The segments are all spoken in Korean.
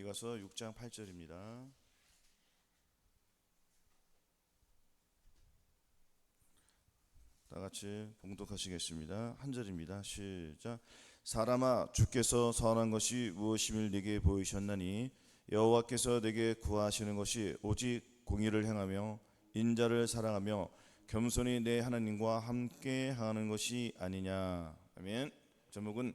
고린도전서 6장 8절입니다. 다 같이 봉독하시겠습니다. 한 절입니다. 시작. 사람아, 주께서 선한 것이 무엇임을 네게 보이셨나니 여호와께서 네게 구하시는 것이 오직 공의를 행하며 인자를 사랑하며 겸손히 내 하나님과 함께 하는 것이 아니냐. 아멘. 제목은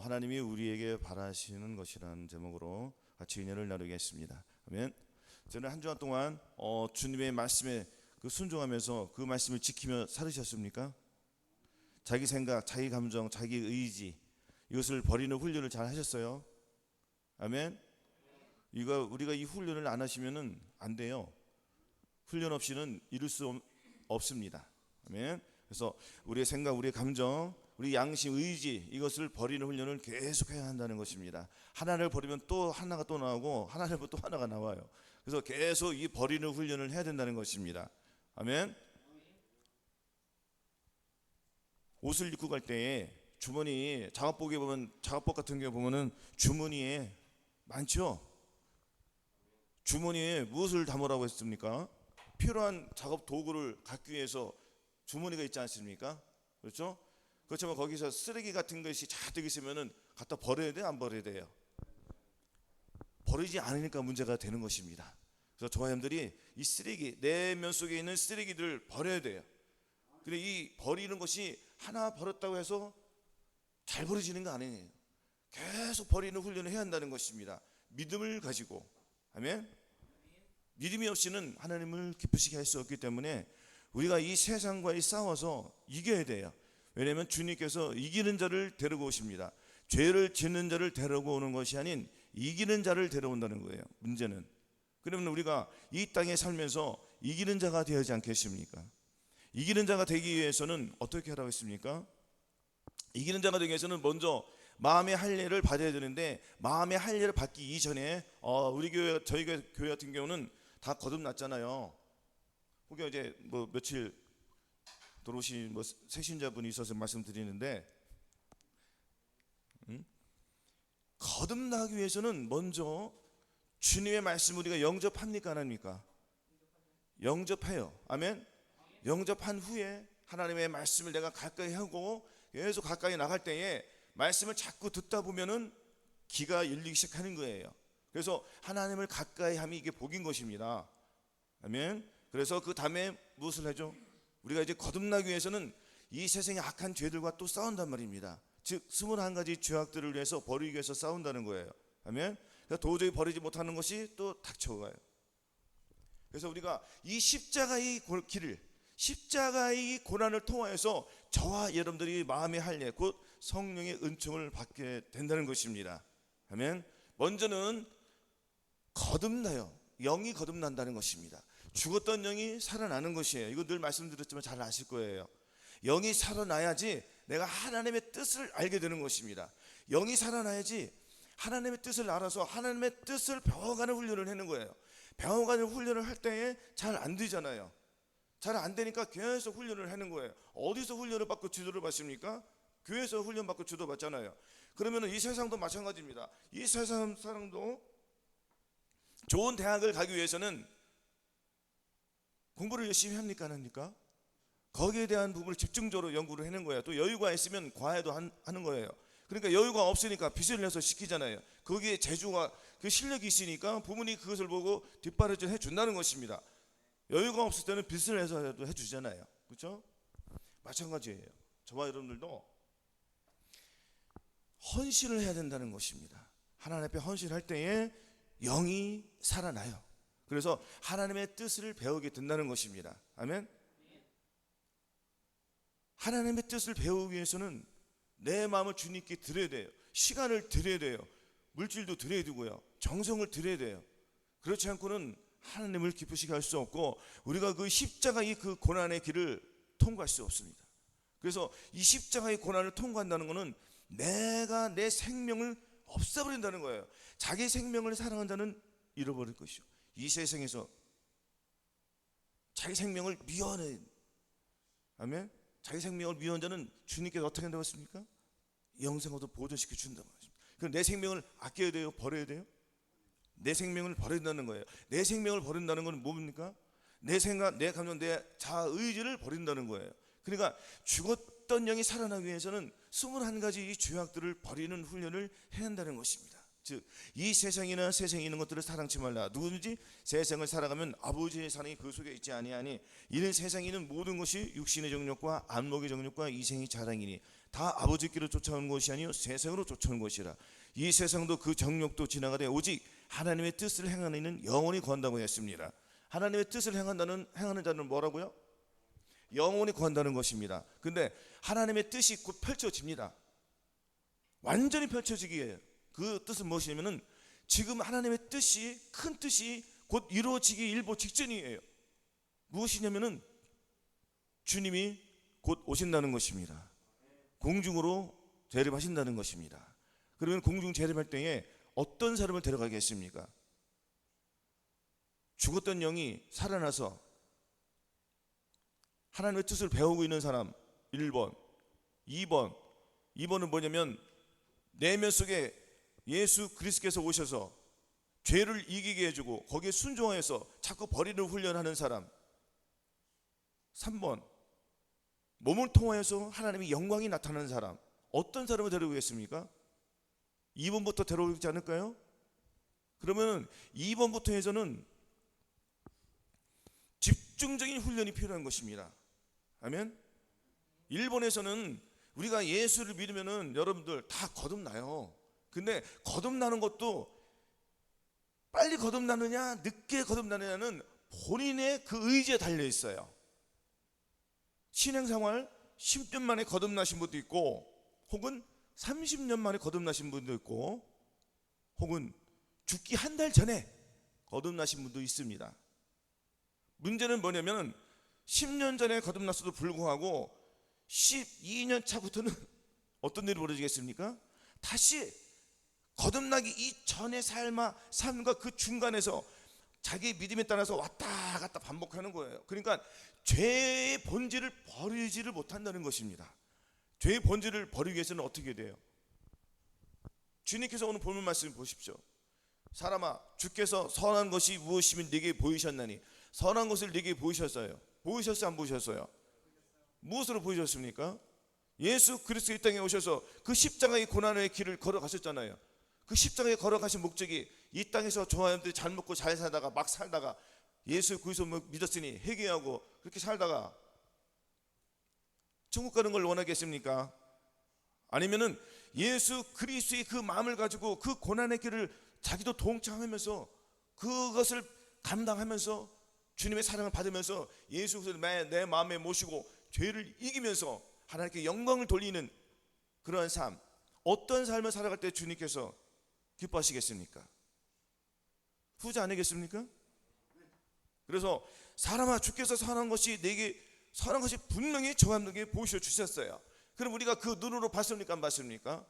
하나님이 우리에게 바라시는 것이라는 제목으로 같이 은혜를 나누겠습니다. 아멘. 저는 한 주간 동안 주님의 말씀에 순종하면서 그 말씀을 지키며 살으셨습니까? 자기 생각, 자기 감정, 자기 의지, 이것을 버리는 훈련을 잘 하셨어요? 아멘. 우리가 이 훈련을 안 하시면은 안 돼요. 훈련 없이는 이룰 수 없습니다. 아멘. 그래서 우리의 생각, 우리의 감정, 우리 양심, 의지, 이것을 버리는 훈련을 계속해야 한다는 것입니다. 하나를 버리면 또 하나가 또 나오고 하나를 버리면 또 하나가 나와요. 그래서 계속 이 버리는 훈련을 해야 된다는 것입니다. 아멘. 옷을 입고 갈 때에 주머니, 작업복에 보면, 작업복 같은 경우 보면은 주머니에 많죠. 주머니에 무엇을 담으라고 했습니까? 필요한 작업 도구를 갖기 위해서 주머니가 있지 않습니까? 그렇죠? 그렇지만 거기서 쓰레기 같은 것이 잔뜩 있으면은 갖다 버려야 돼, 안 버려야 돼요? 버리지 않으니까 문제가 되는 것입니다. 그래서 저와 여러분들이 이 쓰레기, 내면 속에 있는 쓰레기들을 버려야 돼요. 근데 이 버리는 것이 하나 버렸다고 해서 잘 버려지는 거 아니에요. 계속 버리는 훈련을 해야 한다는 것입니다. 믿음을 가지고. 아멘. 믿음이 없이는 하나님을 기쁘시게 할 수 없기 때문에 우리가 이 세상과 싸워서 이겨야 돼요. 왜냐하면 주님께서 이기는 자를 데리고 오십니다. 죄를 짓는 자를 데리고 오는 것이 아닌 이기는 자를 데려온다는 거예요. 문제는. 그러면 우리가 이 땅에 살면서 이기는 자가 되어야지 않겠습니까? 이기는 자가 되기 위해서는 어떻게 하라고 했습니까? 이기는 자가 되기 위해서는 먼저 마음의 할례를 받아야 되는데, 마음의 할례를 받기 이전에 우리 교회, 저희 교회 같은 경우는 다 거듭났잖아요. 혹여 이제 며칠 들어오신 새신자분이 있어서 말씀드리는데, 거듭나기 위해서는 먼저 주님의 말씀 우리가 영접합니까, 안 합니까? 영접해요. 아멘. 영접한 후에 하나님의 말씀을 내가 가까이 하고 계속 가까이 나갈 때에 말씀을 자꾸 듣다 보면은 귀가 열리기 시작하는 거예요. 그래서 하나님을 가까이 함이 이게 복인 것입니다. 아멘. 그래서 그 다음에 무엇을 하죠? 우리가 이제 거듭나기 위해서는 이 세상의 악한 죄들과 또 싸운단 말입니다. 즉 21가지 죄악들을 위해서 버리기 위해서 싸운다는 거예요. 아멘. 그래서 도저히 버리지 못하는 것이 또 닥쳐와요. 그래서 우리가 이 십자가의 길을, 십자가의 고난을 통하여서 저와 여러분들이 마음의 할례, 곧 성령의 은총을 받게 된다는 것입니다. 아멘. 먼저는 거듭나요. 영이 거듭난다는 것입니다. 죽었던 영이 살아나는 것이에요. 이거 늘 말씀드렸지만 잘 아실 거예요. 영이 살아나야지 내가 하나님의 뜻을 알게 되는 것입니다. 영이 살아나야지 하나님의 뜻을 알아서 하나님의 뜻을 배워가는 훈련을 하는 거예요. 배워가는 훈련을 할 때에 잘 안 되잖아요. 잘 안 되니까 계속 훈련을 하는 거예요. 어디서 훈련을 받고 지도를 받습니까? 교회에서 훈련 받고 지도 받잖아요. 그러면 이 세상도 마찬가지입니다. 이 세상 사람도 좋은 대학을 가기 위해서는 공부를 열심히 합니까, 안 합니까? 거기에 대한 부분을 집중적으로 연구를 하는 거예요. 또 여유가 있으면 과외도 하는 거예요. 그러니까 여유가 없으니까 빚을 내서 시키잖아요. 거기에 재주가, 그 실력이 있으니까 부모님이 그것을 보고 뒷바라지 해준다는 것입니다. 여유가 없을 때는 빚을 내서라도 해주잖아요. 그렇죠? 마찬가지예요. 저와 여러분들도 헌신을 해야 된다는 것입니다. 하나님 앞에 헌신할 때에 영이 살아나요. 그래서 하나님의 뜻을 배우게 된다는 것입니다. 아멘. 하나님의 뜻을 배우기 위해서는 내 마음을 주님께 드려야 돼요. 시간을 드려야 돼요. 물질도 드려야 되고요. 정성을 드려야 돼요. 그렇지 않고는 하나님을 기쁘시게 할 수 없고 우리가 그 십자가의 그 고난의 길을 통과할 수 없습니다. 그래서 이 십자가의 고난을 통과한다는 것은 내가 내 생명을 없애버린다는 거예요. 자기 생명을 사랑한 자는 잃어버릴 것이요, 이 세상에서 자기 생명을 미워하는, 아멘. 자기 생명을 미워한 자는 주님께서 어떻게 한다고 했습니까? 영생으로 보존시켜 준다고 했습니다. 그럼 내 생명을 아껴야 돼요? 버려야 돼요? 내 생명을 버린다는 거예요. 내 생명을 버린다는 건 뭡니까? 내 생각, 내 감정, 내 자아 의지를 버린다는 거예요. 그러니까 죽었던 영이 살아나기 위해서는 21가지 이 죄악들을 버리는 훈련을 해야 한다는 것입니다. 즉, 이 세상이나 세상에 있는 것들을 사랑치 말라. 누구든지 세상을 살아가면 아버지의 사랑이 그 속에 있지 아니하니 이는 세상에 있는 모든 것이 육신의 정욕과 안목의 정욕과 이생의 자랑이니 다 아버지께로 쫓아오는 것이 아니요 세상으로 쫓아오는 것이라. 이 세상도 그 정욕도 지나가되 오직 하나님의 뜻을 행하는 이는 영원히 건다고 했습니다. 하나님의 뜻을 행하는 자는 뭐라고요? 영원히 건다는 것입니다. 근데 하나님의 뜻이 곧 펼쳐집니다. 완전히 펼쳐지기에 그 뜻은 무엇이냐면은 지금 하나님의 뜻이, 큰 뜻이 곧 이루어지기 일보 직전이에요. 무엇이냐면은 주님이 곧 오신다는 것입니다. 공중으로 재림하신다는 것입니다. 그러면 공중 재림할 때에 어떤 사람을 데려가겠습니까? 죽었던 영이 살아나서 하나님의 뜻을 배우고 있는 사람 1번, 2번은 뭐냐면 내면 속에 예수 그리스도께서 오셔서 죄를 이기게 해주고 거기에 순종해서 자꾸 버리는 훈련하는 사람. 3번, 몸을 통하여서 하나님의 영광이 나타나는 사람. 어떤 사람을 데려오겠습니까? 2번부터 데려오지 않을까요? 그러면 2번부터 해서는 집중적인 훈련이 필요한 것입니다. 아멘. 1번에서는 우리가 예수를 믿으면은 여러분들 다 거듭나요. 근데 거듭나는 것도 빨리 거듭나느냐 늦게 거듭나느냐는 본인의 그 의지에 달려 있어요. 신앙생활 10년 만에 거듭나신 분도 있고, 혹은 30년 만에 거듭나신 분도 있고, 혹은 죽기 한 달 전에 거듭나신 분도 있습니다. 문제는 뭐냐면 10년 전에 거듭났어도 불구하고 12년 차부터는 어떤 일이 벌어지겠습니까? 다시 거듭나기 이전의 삶과 그 중간에서 자기 믿음에 따라서 왔다 갔다 반복하는 거예요. 그러니까 죄의 본질을 버리지를 못한다는 것입니다. 죄의 본질을 버리기 위해서는 어떻게 돼요? 주님께서 오늘 본문 말씀 보십시오. 사람아, 주께서 선한 것이 무엇이면 네게 보이셨나니. 선한 것을 네게 보이셨어요. 보이셨어요, 안 보이셨어요? 무엇으로 보이셨습니까? 예수 그리스도 이 땅에 오셔서 그 십자가의 고난의 길을 걸어가셨잖아요. 그 십자가에 걸어가신 목적이 이 땅에서 저하들이 잘 먹고 잘 살다가 막 살다가 예수 그리스도 믿었으니 회개하고 그렇게 살다가 천국 가는 걸 원하겠습니까? 아니면은 예수 그리스도의 그 마음을 가지고 그 고난의 길을 자기도 동참하면서 그것을 감당하면서 주님의 사랑을 받으면서 예수 그리스도를 내 마음에 모시고 죄를 이기면서 하나님께 영광을 돌리는 그러한 삶, 어떤 삶을 살아갈 때 주님께서 기뻐하시겠습니까? 후자 아니겠습니까? 그래서 사람아, 주께서 선한 것이 내게 선한 것이 분명히 저함에게 보이셔 주셨어요. 그럼 우리가 그 눈으로 봤습니까, 안 봤습니까?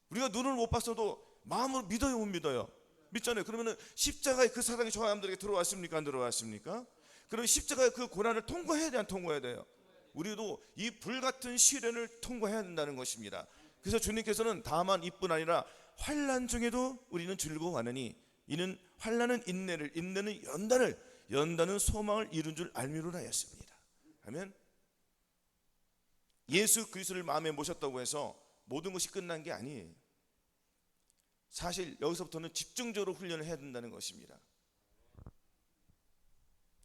우리가 눈으로 못 봤어도 마음으로 믿어요, 못 믿어요? 믿잖아요. 그러면은 십자가의 그 사랑이 저 사람들에게 들어왔습니까, 안 들어왔습니까? 그러면 십자가의 그 고난을 통과해야 돼요, 안 통과해야 돼요? 우리도 이 불같은 시련을 통과해야 된다는 것입니다. 그래서 주님께서는 다만 이뿐 아니라 환난 중에도 우리는 즐거워하느니 이는 환난은 인내를, 인내는 연단은 소망을 이룬 줄 알미로라 하였습니다. 아멘. 예수 그리스도를 마음에 모셨다고 해서 모든 것이 끝난 게 아니에요. 사실 여기서부터는 집중적으로 훈련을 해야 된다는 것입니다.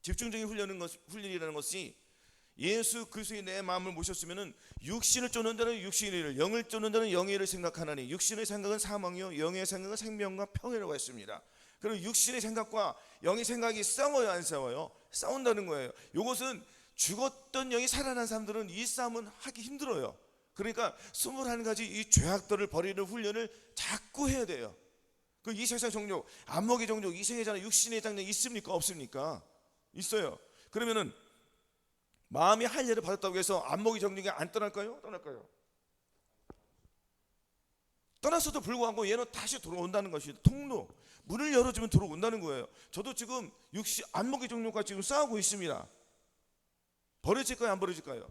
집중적인 훈련이라는 것이 예수 그리스도의 내 마음을 모셨으면은 육신을 쫓는 자는 육신의 일을, 영을 쫓는 자는 영의 일을 생각하나니 육신의 생각은 사망이요 영의 생각은 생명과 평화라고 했습니다. 그럼 육신의 생각과 영의 생각이 싸워요, 안 싸워요? 싸운다는 거예요. 이것은 죽었던 영이 살아난 사람들은 이 싸움은 하기 힘들어요. 그러니까 21가지 이 죄악들을 버리는 훈련을 자꾸 해야 돼요. 그 이 세상 정욕, 안목의 정욕, 이생의 자는 육신의 장력 있습니까, 없습니까? 있어요. 그러면은 마음이 할례를 받았다고 해서 안목의 정욕이 안 떠날까요? 떠날까요? 떠났어도 불구하고 얘는 다시 들어온다는 것이 통로, 문을 열어주면 들어온다는 거예요. 저도 지금 안목의 정욕과 지금 싸우고 있습니다. 버려질까요, 안 버려질까요?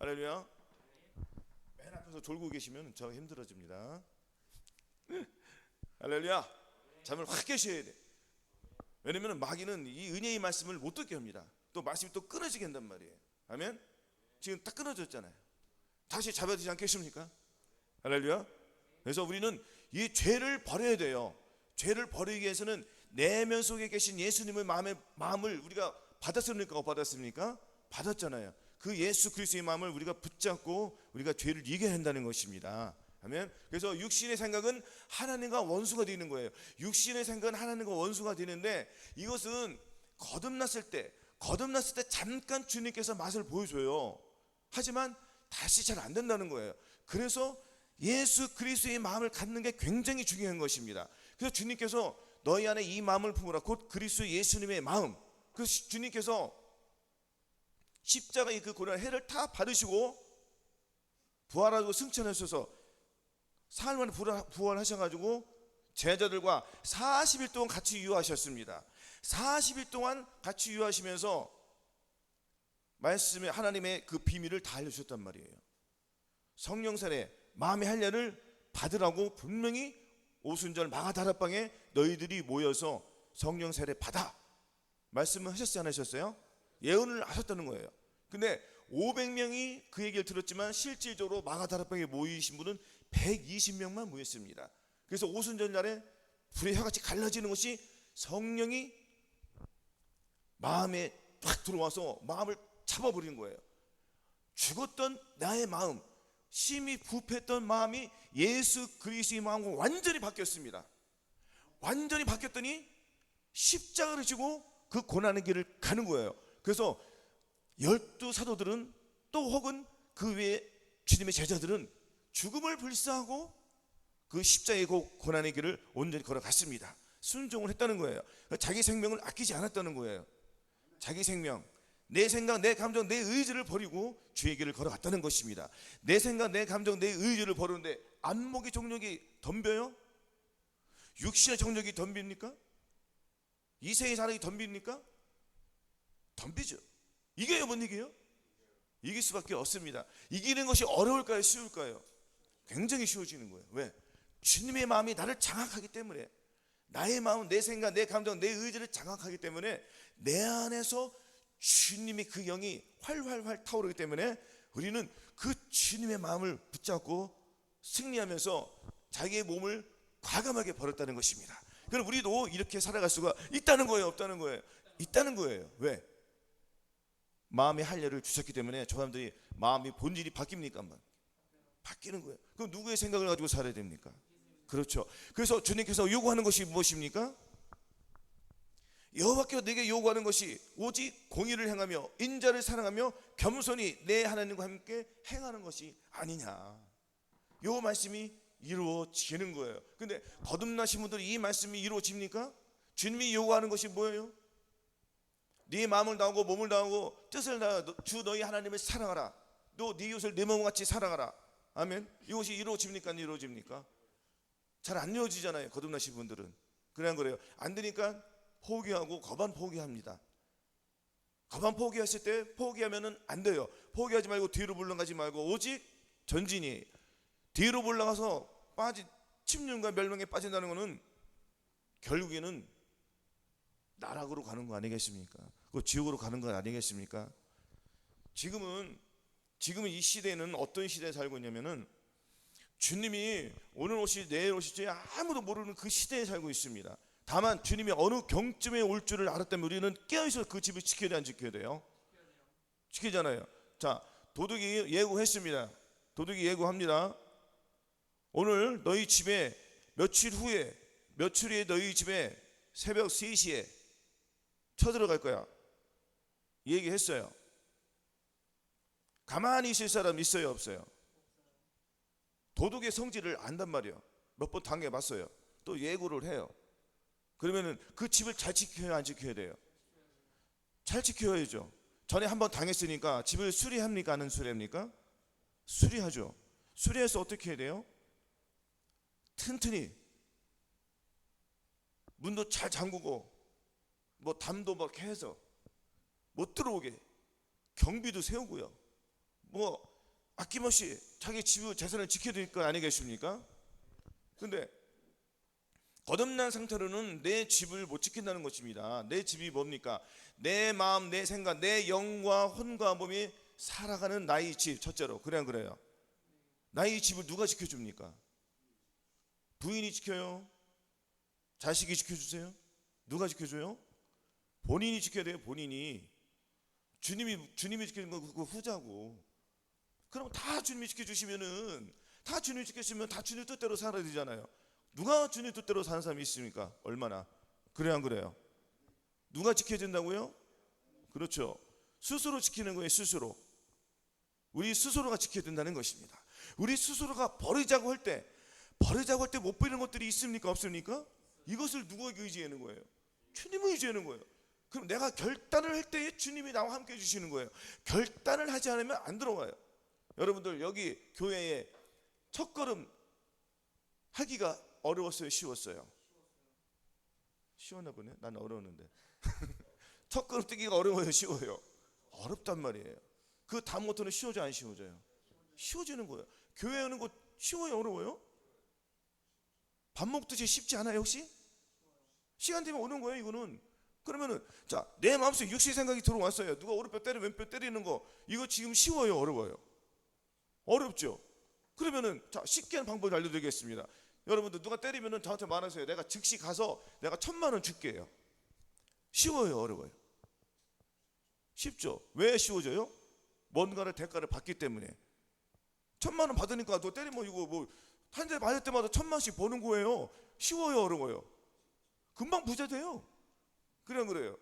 할렐루야. 맨 앞에서 졸고 계시면 저 힘들어집니다. 할렐루야. 잠을 확 깨셔야 돼. 왜냐면 마귀는 이 은혜의 말씀을 못 듣게 합니다. 또 말씀이 또 끊어지게 한단 말이에요. 아멘. 지금 딱 끊어졌잖아요. 다시 잡아지지 않겠습니까? 할렐루야. 그래서 우리는 이 죄를 버려야 돼요. 죄를 버리기 위해서는 내면 속에 계신 예수님의 마음을 우리가 받았습니까? 못 받았습니까? 받았잖아요. 그 예수 그리스도의 마음을 우리가 붙잡고 우리가 죄를 이겨야 한다는 것입니다. 아멘. 그래서 육신의 생각은 하나님과 원수가 되는 거예요. 육신의 생각은 하나님과 원수가 되는데 이것은 거듭났을 때 잠깐 주님께서 맛을 보여줘요. 하지만 다시 잘 안 된다는 거예요. 그래서 예수 그리스도의 마음을 갖는 게 굉장히 중요한 것입니다. 그래서 주님께서 너희 안에 이 마음을 품으라, 곧 그리스도 예수님의 마음. 그래서 주님께서 십자가의 그 고난 해를 다 받으시고 부활하고 승천하셔서 사흘 만에 부활하셔가지고 제자들과 40일 동안 같이 유하셨습니다. 40일 동안 같이 유하시면서 말씀에 하나님의 그 비밀을 다 알려주셨단 말이에요. 성령 세례 마음의 할례를 받으라고 분명히 오순절 마가다락방에 너희들이 모여서 성령 세례 받아 말씀을 하셨지 않으셨어요? 예언을 하셨다는 거예요. 근데 500명이 그 얘기를 들었지만 실질적으로 마가다락방에 모이신 분은 120명만 모였습니다. 그래서 오순절 날에 불의 혀같이 갈라지는 것이 성령이 마음에 확 들어와서 마음을 잡아버리는 거예요. 죽었던 나의 마음, 심히 부패했던 마음이 예수 그리스도의 마음과 완전히 바뀌었습니다. 완전히 바뀌었더니 십자가를 지고 그 고난의 길을 가는 거예요. 그래서 12사도들은 또 혹은 그 외에 주님의 제자들은 죽음을 불사하고 그 십자가의 고난의 길을 온전히 걸어갔습니다. 순종을 했다는 거예요. 자기 생명을 아끼지 않았다는 거예요. 자기 생명, 내 생각, 내 감정, 내 의지를 버리고 주의 길을 걸어갔다는 것입니다. 내 생각, 내 감정, 내 의지를 버리는데 안목의 정력이 덤벼요? 육신의 정력이 덤빕니까? 이세의 사랑이 덤빕니까? 덤비죠. 이겨요, 못 이겨요? 이길 수밖에 없습니다. 이기는 것이 어려울까요, 쉬울까요? 굉장히 쉬워지는 거예요. 왜? 주님의 마음이 나를 장악하기 때문에, 나의 마음, 내 생각, 내 감정, 내 의지를 장악하기 때문에 내 안에서 주님의 그 영이 활활활 타오르기 때문에 우리는 그 주님의 마음을 붙잡고 승리하면서 자기의 몸을 과감하게 버렸다는 것입니다. 그럼 우리도 이렇게 살아갈 수가 있다는 거예요, 없다는 거예요? 있다는 거예요. 왜? 마음의 할례를 주셨기 때문에 저 사람들이 마음이 본질이 바뀝니까? 한번 바뀌는 거예요. 그럼 누구의 생각을 가지고 살아야 됩니까? 그렇죠. 그래서 주님께서 요구하는 것이 무엇입니까? 여호와께서 내게 요구하는 것이 오직 공의를 행하며 인자를 사랑하며 겸손히 내 하나님과 함께 행하는 것이 아니냐. 요 말씀이 이루어지는 거예요. 근데 거듭나신 분들이 이 말씀이 이루어집니까? 주님이 요구하는 것이 뭐예요? 네 마음을 다하고 몸을 다하고 뜻을 다하 주 너희 하나님을 사랑하라. 또 네 이웃을 내 몸같이 사랑하라. 아멘. 이것이 이루어집니까? 안 이루어집니까? 잘 안 이루어지잖아요. 거듭나신 분들은. 그냥 그래요. 안 되니까 포기하고 거반 포기합니다. 거반 포기했을 때 포기하면은 안 돼요. 포기하지 말고 뒤로 물러가지 말고 오직 전진이. 뒤로 물러가서 침륜과 멸망에 빠진다는 것은 결국에는 나락으로 가는 거 아니겠습니까? 그 지옥으로 가는 건 아니겠습니까? 지금은 이 시대는 어떤 시대에 살고 있냐면은 주님이 오늘 오실 내일 오실지 아무도 모르는 그 시대에 살고 있습니다. 다만 주님이 어느 경쯤에 올 줄을 알았다면 우리는 깨어있어서 그 집을 지켜야 돼, 안 지켜야 돼요? 지키잖아요. 자, 도둑이 예고했습니다. 도둑이 예고합니다. 오늘 너희 집에 며칠 후에 너희 집에 새벽 3시에 쳐들어갈 거야. 얘기했어요. 가만히 있을 사람 있어요, 없어요? 도둑의 성질을 안단 말이에요. 몇 번 당해봤어요. 또 예고를 해요. 그러면은 그 집을 잘 지켜야 안 지켜야 돼요? 잘 지켜야죠. 전에 한번 당했으니까 집을 수리합니까? 안 수리합니까? 수리하죠. 수리해서 어떻게 해야 돼요? 튼튼히 문도 잘 잠그고 뭐 담도 막 해서 못 들어오게 경비도 세우고요. 뭐 아낌없이 자기 집 재산을 지켜야 될 거 아니겠습니까? 근데 거듭난 상태로는 내 집을 못 지킨다는 것입니다. 내 집이 뭡니까? 내 마음, 내 생각, 내 영과 혼과 몸이 살아가는 나의 집. 첫째로 그냥 그래요. 나의 집을 누가 지켜줍니까? 부인이 지켜요? 자식이 지켜주세요? 누가 지켜줘요? 본인이 지켜야 돼요. 본인이. 주님이 지키는 거 그거 후자고. 그럼 다 주님이 지켜주시면은, 다 주님이 지켜주시면 다 주님 뜻대로 살아야 되잖아요. 누가 주님 뜻대로 사는 사람이 있습니까? 얼마나? 그래요, 안 그래요? 누가 지켜야 된다고요? 그렇죠. 스스로 지키는 거예요. 스스로. 우리 스스로가 지켜야 된다는 것입니다. 우리 스스로가 버리자고 할 때 못 버리는 것들이 있습니까? 없습니까? 이것을 누구에게 의지하는 거예요? 주님을 의지하는 거예요. 그럼 내가 결단을 할 때에 주님이 나와 함께 해주시는 거예요. 결단을 하지 않으면 안 들어가요. 여러분들 여기 교회에 첫걸음 하기가 어려웠어요? 쉬웠어요? 쉬웠나 보네. 난 어려웠는데. 첫걸음 뛰기가 어려워요? 쉬워요? 어렵단 말이에요. 그 다음부터는 쉬워져 안 쉬워져요? 쉬워지는 거예요. 교회 오는 거 쉬워요? 어려워요? 밥 먹듯이 쉽지 않아요 혹시? 시간 되면 오는 거예요 이거는. 그러면은 자, 내 마음속에 육신 생각이 들어왔어요. 누가 오른뼈 때리고 왼뼈 때리는 거 이거 지금 쉬워요? 어려워요? 어렵죠? 그러면은 자, 쉽게 하는 방법을 알려드리겠습니다. 여러분들 누가 때리면은 저한테 말하세요. 내가 즉시 가서 내가 1,000만 원 줄게요. 쉬워요? 어려워요? 쉽죠? 왜 쉬워져요? 뭔가를 대가를 받기 때문에. 1,000만 원 받으니까 너 때리면 이거 뭐 한 대 맞을 때마다 1,000만씩 버는 거예요. 쉬워요? 어려워요? 금방 부자 돼요. 그냥 그래요.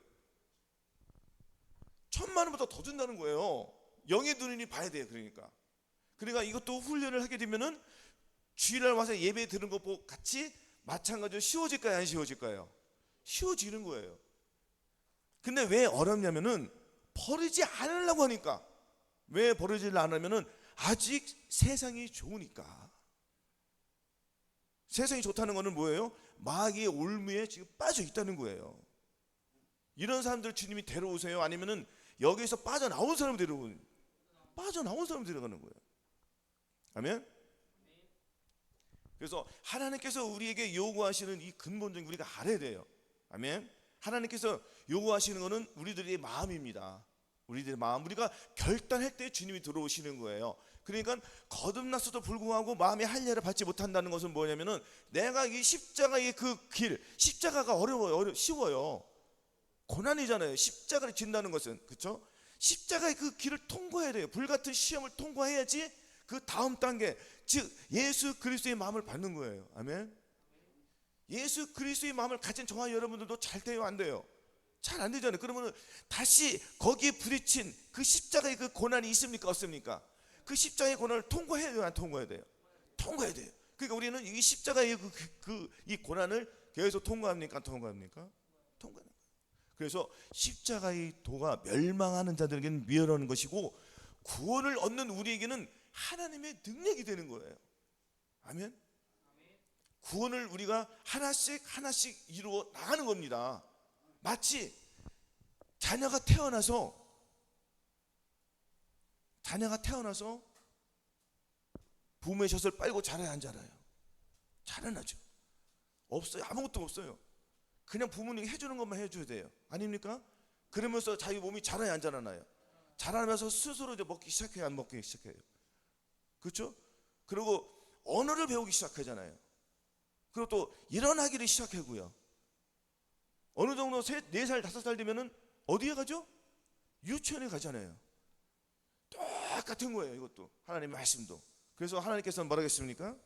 1,000만 원보다 더 준다는 거예요. 영의 눈이 봐야 돼요. 그러니까 이것도 훈련을 하게 되면은 주일날 와서 예배 드는 것보고 같이 마찬가지로 쉬워질까요? 안 쉬워질까요? 쉬워지는 거예요. 근데 왜 어렵냐면은 버리지 않으려고 하니까. 왜 버리지 않으면은 아직 세상이 좋으니까. 세상이 좋다는 거는 뭐예요? 마귀의 올무에 지금 빠져 있다는 거예요. 이런 사람들 주님이 데려오세요? 아니면은 여기서 빠져나온 사람 빠져나온 사람 데려가는 거예요. 아멘? 그래서 하나님께서 우리에게 요구하시는 이 근본적인 우리가 알아야 돼요. 아멘? 하나님께서 요구하시는 것은 우리들의 마음입니다. 우리들의 마음, 우리가 결단할 때 주님이 들어오시는 거예요. 그러니까 거듭났어도 불구하고 마음의 할례를 받지 못한다는 것은 뭐냐면은 내가 이 십자가의 그 길, 십자가가 어려워요? 쉬워요? 고난이잖아요. 십자가를 진다는 것은. 그렇죠? 십자가의 그 길을 통과해야 돼요. 불같은 시험을 통과해야지 그 다음 단계, 즉 예수 그리스도의 마음을 받는 거예요. 아멘. 예수 그리스도의 마음을 가진 저와 여러분들도 잘 돼요? 안 돼요? 잘 안 되잖아요. 그러면 다시 거기에 부딪힌 그 십자가의 그 고난이 있습니까? 없습니까? 그 십자가의 고난을 통과해야 돼요? 안 통과해야 돼요? 통과해야 돼요. 그러니까 우리는 이 십자가의 이 고난을 계속 통과합니까? 안 통과합니까? 통과하는 거예요. 그래서 십자가의 도가 멸망하는 자들에게는 미련한 것이고 구원을 얻는 우리에게는 하나님의 능력이 되는 거예요. 아멘. 구원을 우리가 하나씩 이루어 나가는 겁니다. 마치 자녀가 태어나서 부모의 젖을 빨고 자라야 안 자라요? 자라나죠. 없어요. 아무것도 없어요. 그냥 부모님이 해주는 것만 해줘야 돼요. 아닙니까? 그러면서 자기 몸이 자라야 안 자라나요? 자라면서 스스로 이제 먹기 시작해요? 안 먹기 시작해요? 그렇죠? 그리고 언어를 배우기 시작하잖아요. 그리고 또 일어나기를 시작하고요. 어느 정도 4살, 5살 되면은 어디에 가죠? 유치원에 가잖아요. 똑같은 거예요. 이것도 하나님의 말씀도. 그래서 하나님께서는 뭐라고 했습니까?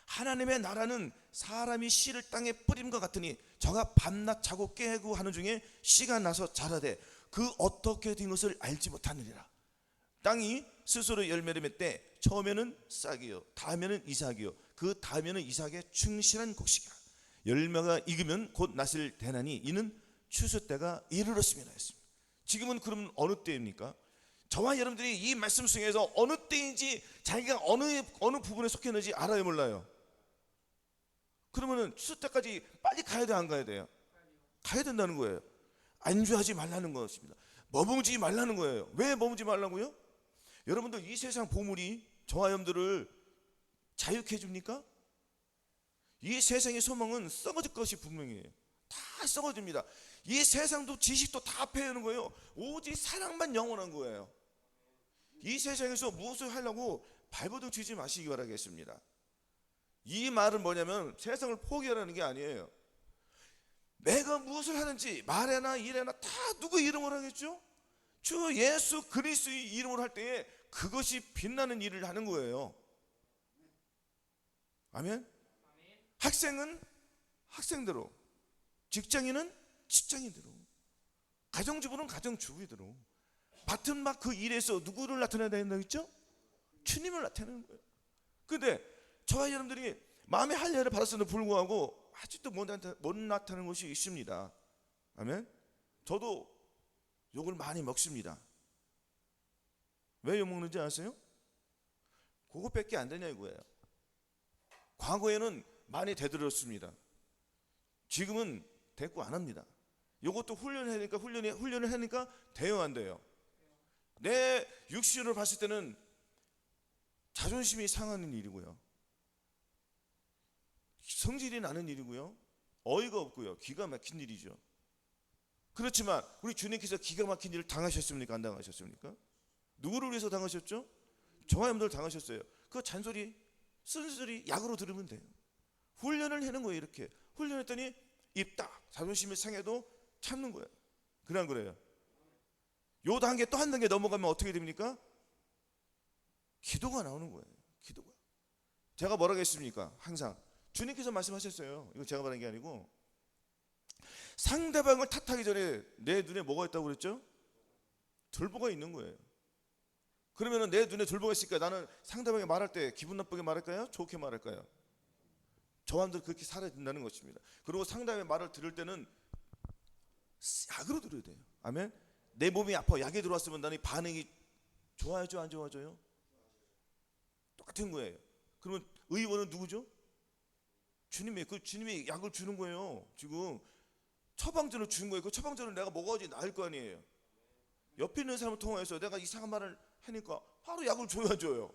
하나님의 나라는 사람이 씨를 땅에 뿌림과 같으니 저가 밤낮 자고 깨고 하는 중에 씨가 나서 자라되 그 어떻게 된 것을 알지 못하느니라. 땅이 스스로 열매를 맺되 처음에는 싹이요, 다음에는 이삭이요, 그 다음에는 이삭의 충실한 곡식이라. 열매가 익으면 곧 낫을 대나니 이는 추수 때가 이르렀습니다 했습니다. 지금은 그럼 어느 때입니까? 저와 여러분들이 이 말씀 속에서 어느 때인지 자기가 어느 부분에 속했는지 알아요, 몰라요? 그러면은 추수 때까지 빨리 가야 돼, 안 가야 돼요? 가야 된다는 거예요. 안주하지 말라는 것입니다. 머무지 말라는 거예요. 왜 머무지 말라고요? 여러분들 이 세상 보물이 저와 여러분들을 자유케 해줍니까? 이 세상의 소망은 썩어질 것이 분명해요. 다 썩어집니다. 이 세상도 지식도 다 패하는 거예요. 오직 사랑만 영원한 거예요. 이 세상에서 무엇을 하려고 발버둥 치지 마시기 바라겠습니다. 이 말은 뭐냐면 세상을 포기하라는 게 아니에요. 내가 무엇을 하든지 말해나 일해나 다 누구 이름으로 하겠죠? 주 예수 그리스도의 이름으로 할 때에 그것이 빛나는 일을 하는 거예요. 아멘? 학생은 학생대로, 직장인은 직장인대로, 가정주부는 가정주부대로 맡은 막 그 일에서 누구를 나타내야 된다고 했죠? 주님을 나타내는 거예요. 근데 저와 여러분들이 마음의 할례를 받았음에도 불구하고 아직도 못 나타내는 것이 있습니다. 아멘? 저도 욕을 많이 먹습니다. 왜 욕 먹는지 아세요? 그것밖에 안 되냐 이거예요. 과거에는 많이 되들었습니다. 지금은 대꾸 안 합니다. 이것도 훈련을 하니까 돼요, 안 돼요? 내 육신으로 봤을 때는 자존심이 상하는 일이고요, 성질이 나는 일이고요, 어이가 없고요, 기가 막힌 일이죠. 그렇지만 우리 주님께서 기가 막힌 일을 당하셨습니까? 안 당하셨습니까? 누구를 위해서 당하셨죠? 저와 여러분들 당하셨어요. 그 잔소리 쓴소리 약으로 들으면 돼요. 훈련을 하는 거예요. 이렇게 훈련했더니 입 딱 자존심이 상해도 참는 거예요. 그냥 그래요. 요 단계 또 한 단계 넘어가면 어떻게 됩니까? 기도가 나오는 거예요. 기도가. 제가 뭐라고 했습니까? 항상 주님께서 말씀하셨어요. 이거 제가 말한 게 아니고, 상대방을 탓하기 전에 내 눈에 뭐가 있다고 그랬죠? 들보가 있는 거예요. 그러면 내 눈에 들보가 있으니까 나는 상대방이 말할 때 기분 나쁘게 말할까요? 좋게 말할까요? 저함들 그렇게 살아야 된다는 것입니다. 그리고 상대방의 말을 들을 때는 약으로 들어야 돼요. 아멘. 내 몸이 아파 약이 들어왔으면 나는 반응이 좋아야죠, 안 좋아져요? 똑같은 거예요. 그러면 의원은 누구죠? 주님이 약을 주는 거예요. 지금 처방전을 주는 거예요. 그 처방전을 내가 먹어야지 나을 거 아니에요. 옆에 있는 사람을 통해서 내가 이상한 말을 하니까 바로 약을 줘야죠.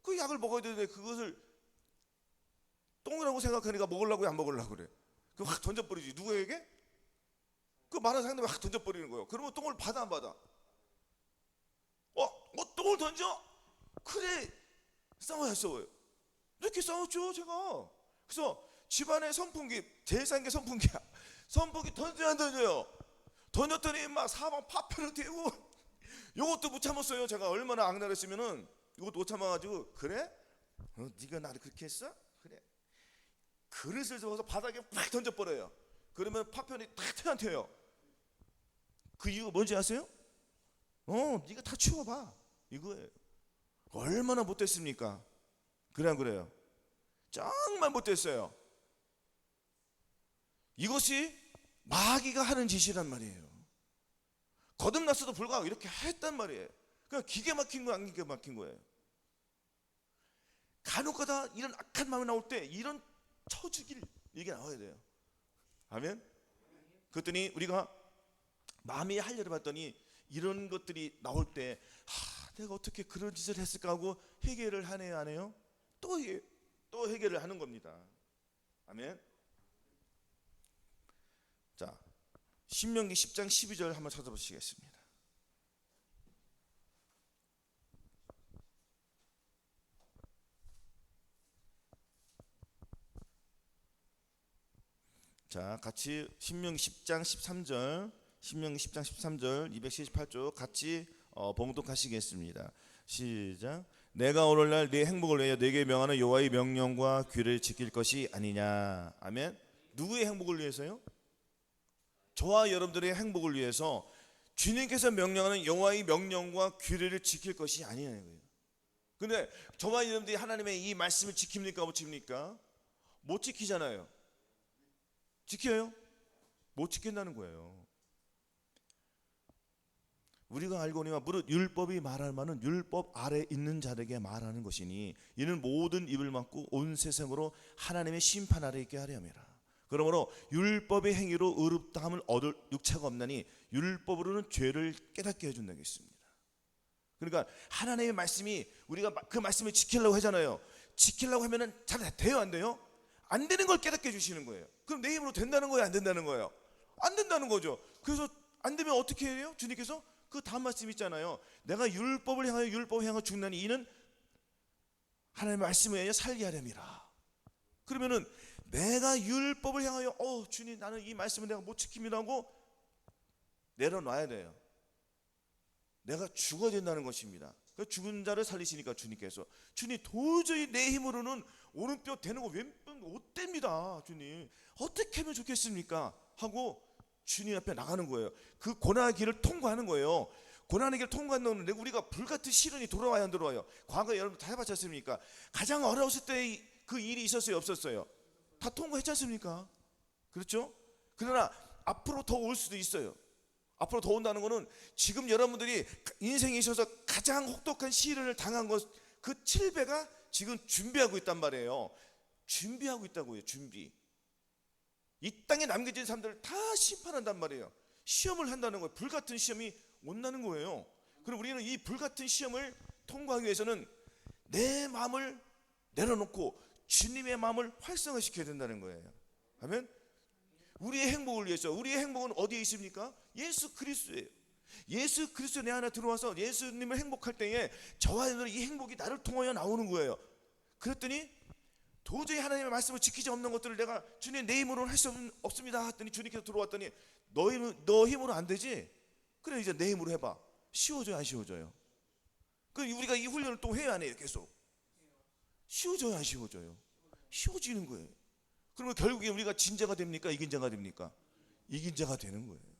그 약을 먹어야 되는데 그것을 똥이라고 생각하니까 먹으려고 안 먹으려고 그래. 그거 확 던져버리지. 누구에게? 그 말하는 상대방 확 던져버리는 거예요. 그러면 똥을 받아 안 받아? 똥을 던져? 그래, 싸워요. 이렇게 싸웠죠 제가. 그래서 집안에 선풍기, 제일 싼 게 선풍기야. 선풍기 던져야 안 던져요? 던졌더니 막 사방 파편을 튀고 이것도 못 참았어요. 제가 얼마나 악랄했으면은 이것도 못 참아가지고, 그래? 네가 나를 그렇게 했어? 그래. 그릇을 접어서 바닥에 팍 던져버려요. 그러면 파편이 탁 튀어요. 그 이유가 뭔지 아세요? 네가 다 치워봐 이거예요. 얼마나 못됐습니까? 그래 안 그래요? 정말 못됐어요. 이것이 마귀가 하는 짓이란 말이에요. 거듭났어도 불구하고 이렇게 했단 말이에요. 그러니까 기가 막힌 거 안 기가 막힌 거예요. 간혹가다 이런 악한 마음이 나올 때 이런 처죽일 이게 나와야 돼요. 아멘. 그랬더니 우리가 마음의 할례를 봤더니 이런 것들이 나올 때 내가 어떻게 그런 짓을 했을까 하고 회개를 하네요, 안 해요? 또 회개를 하는 겁니다. 아멘. 자, 신명기 10장 12절 한번 찾아보시겠습니다. 자, 같이 신명기 10장 13절, 신명기 10장 13절 278쪽 같이 봉독하시겠습니다. 시작. 내가 오늘날 네 행복을 위하여 네게 명하는 여호와의 명령과 규례를 지킬 것이 아니냐. 아멘. 누구의 행복을 위해서요? 저와 여러분들의 행복을 위해서 주님께서 명령하는 여호와의 명령과 규례를 지킬 것이 아니냐는 거예요. 근데 저와 여러분들이 하나님의 이 말씀을 지킵니까 못 지킵니까? 못 지키잖아요. 지켜요? 못 지킨다는 거예요. 우리가 알거니와 무릇 율법이 말할 만은 율법 아래 있는 자에게 말하는 것이니 이는 모든 입을 막고 온 세상으로 하나님의 심판 아래 있게 하려 함이라. 그러므로 율법의 행위로 의롭다함을 얻을 육체가 없나니 율법으로는 죄를 깨닫게 해준다고 했습니다. 그러니까 하나님의 말씀이 우리가 그 말씀을 지키려고 하잖아요. 지키려고 하면은 잘 돼요, 안 돼요? 안 되는 걸 깨닫게 해주시는 거예요. 그럼 내 힘으로 된다는 거예요, 안 된다는 거예요? 안 된다는 거죠. 그래서 안 되면 어떻게 해요? 주님께서 그 다음 말씀 있잖아요. 내가 율법을 향하여 죽나니 이는 하나님의 말씀에 의하여 살게 하렵니다. 그러면은 내가 율법을 향하여 주님 나는 이 말씀을 내가 못 지킵니다 하고 내려놔야 돼요. 내가 죽어야 된다는 것입니다. 그 죽은 자를 살리시니까 주님께서 주님 도저히 내 힘으로는 오른뼈 되는 거 왼뼈 못 됩니다. 주님 어떻게 하면 좋겠습니까? 하고 주님 앞에 나가는 거예요. 그 고난의 길을 통과하는 거예요. 고난의 길을 통과하는데 우리가 불같은 시련이 돌아와야 안 돌아와요? 과거에 여러분 다 해봤지 않습니까? 가장 어려웠을 때 그 일이 있었어요, 없었어요? 다 통과했지 않습니까? 그렇죠? 그러나 앞으로 더 올 수도 있어요. 앞으로 더 온다는 것은 지금 여러분들이 인생에 있어서 가장 혹독한 시련을 당한 것 그 7배가 지금 준비하고 있단 말이에요. 준비하고 있다고요. 준비. 이 땅에 남겨진 사람들을 다 심판한단 말이에요. 시험을 한다는 거예요. 불같은 시험이 온다는 거예요. 그럼 우리는 이 불같은 시험을 통과하기 위해서는 내 마음을 내려놓고 주님의 마음을 활성화시켜야 된다는 거예요. 아멘. 우리의 행복을 위해서. 우리의 행복은 어디에 있습니까? 예수 그리스도예요. 예수 그리스도 내 안에 들어와서 예수님을 행복할 때에 저와 여러분의 이 행복이 나를 통하여 나오는 거예요. 그랬더니 도저히 하나님의 말씀을 지키지 없는 것들을 내가 주님 내 힘으로는 할 수 없습니다 했더니 주님께서 들어왔더니 너 힘으로 안 되지? 그래 이제 내 힘으로 해봐. 쉬워져요, 안 쉬워져요? 그 우리가 이 훈련을 또 해야 하네요. 계속 쉬워져요, 안 쉬워져요? 쉬워지는 거예요. 그러면 결국에 우리가 진 자가 됩니까? 이긴 자가 됩니까? 이긴 자가 되는 거예요.